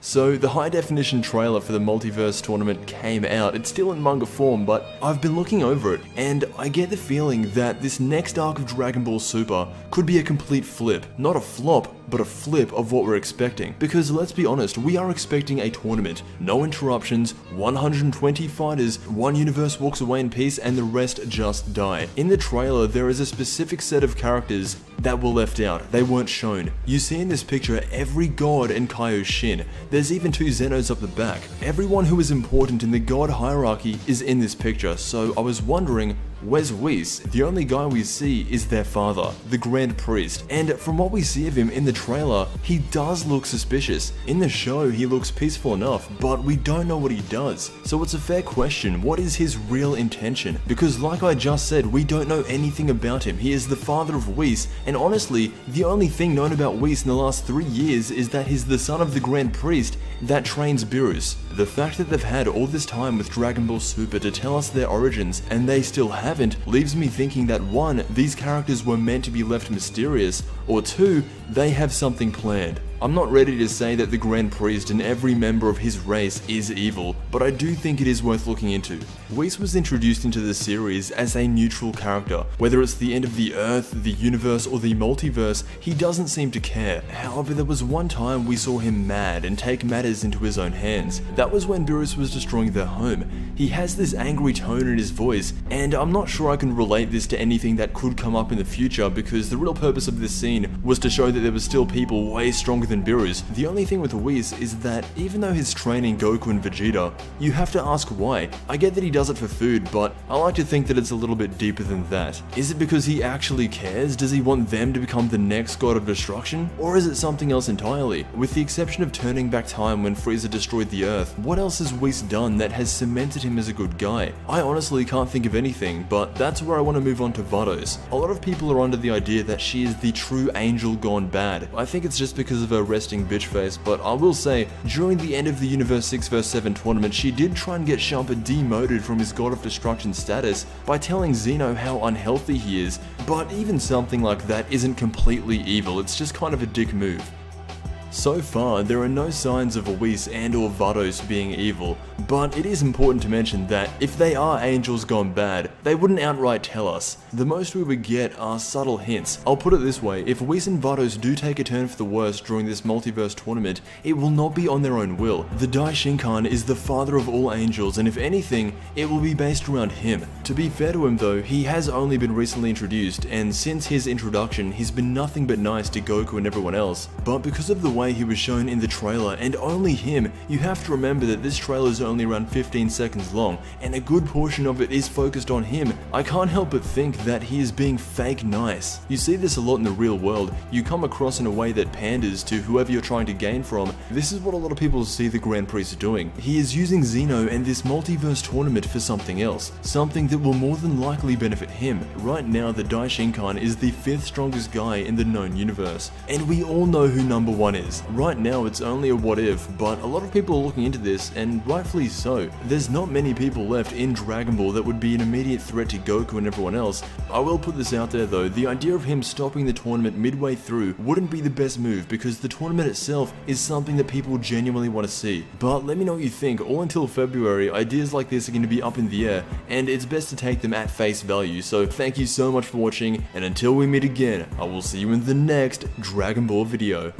So the high definition trailer for the Multiverse tournament came out. It's still in manga form, but I've been looking over it, and I get the feeling that this next arc of Dragon Ball Super could be a complete flip. Not a flop, but a flip of what we're expecting. Because let's be honest, we are expecting a tournament. No interruptions, 120 fighters, one universe walks away in peace, and the rest just die. In the trailer, there is a specific set of characters that were left out. They weren't shown. You see in this picture every god and Kaioshin. There's even 2 Zenos up the back. Everyone who is important in the god hierarchy is in this picture, so I was wondering, where's Whis? The only guy we see is their father, the Grand Priest, and from what we see of him in the trailer, he does look suspicious. In the show, he looks peaceful enough, but we don't know what he does. So it's a fair question, what is his real intention? Because like I just said, we don't know anything about him. He is the father of Whis, and honestly, the only thing known about Whis in the last 3 years is that he's the son of the Grand Priest that trains Beerus. The fact that they've had all this time with Dragon Ball Super to tell us their origins, and they still haven't, leaves me thinking that 1, these characters were meant to be left mysterious, or 2, they have something planned. I'm not ready to say that the Grand Priest and every member of his race is evil, but I do think it is worth looking into. Whis was introduced into the series as a neutral character. Whether it's the end of the Earth, the universe, or the multiverse, he doesn't seem to care. However, there was one time we saw him mad and take matters into his own hands. That was when Beerus was destroying their home. He has this angry tone in his voice, and I'm not sure I can relate this to anything that could come up in the future, because the real purpose of this scene was to show that there were still people way stronger than Beerus. The only thing with Whis is that even though he's training Goku and Vegeta, you have to ask why. I get that he does it for food, but I like to think that it's a little bit deeper than that. Is it because he actually cares? Does he want them to become the next god of destruction? Or is it something else entirely? With the exception of turning back time when Frieza destroyed the Earth, what else has Whis done that has cemented him as a good guy? I honestly can't think of anything, but that's where I want to move on to Vados. A lot of people are under the idea that she is the true angel gone bad. I think it's just because of her resting bitch face, but I will say, during the end of the Universe 6 vs 7 tournament, she did try and get Champa demoted from his God of Destruction status by telling Zeno how unhealthy he is, but even something like that isn't completely evil, it's just kind of a dick move. So far, there are no signs of Whis and or Vados being evil, but it is important to mention that if they are angels gone bad, they wouldn't outright tell us. The most we would get are subtle hints. I'll put it this way, if Whis and Vados do take a turn for the worse during this multiverse tournament, it will not be on their own will. The Dai Shinkan is the father of all angels, and if anything, it will be based around him. To be fair to him though, he has only been recently introduced, and since his introduction, he's been nothing but nice to Goku and everyone else. But because of the way he was shown in the trailer, and only him, you have to remember that this trailer is only around 15 seconds long, and a good portion of it is focused on him. I can't help but think that he is being fake nice. You see this a lot in the real world. You come across in a way that panders to whoever you're trying to gain from. This is what a lot of people see the Grand Priest doing. He is using Zeno and this multiverse tournament for something else, something that will more than likely benefit him. Right now, the Dai Shinkan is the 5th strongest guy in the known universe, and we all know who number 1 is. Right now, it's only a what if, but a lot of people are looking into this, and rightfully so. There's not many people left in Dragon Ball that would be an immediate threat to Goku and everyone else. I will put this out there though, the idea of him stopping the tournament midway through wouldn't be the best move, because the tournament itself is something that people genuinely want to see. But let me know what you think. All until February, ideas like this are going to be up in the air, and it's best to take them at face value. So thank you so much for watching, and until we meet again, I will see you in the next Dragon Ball video.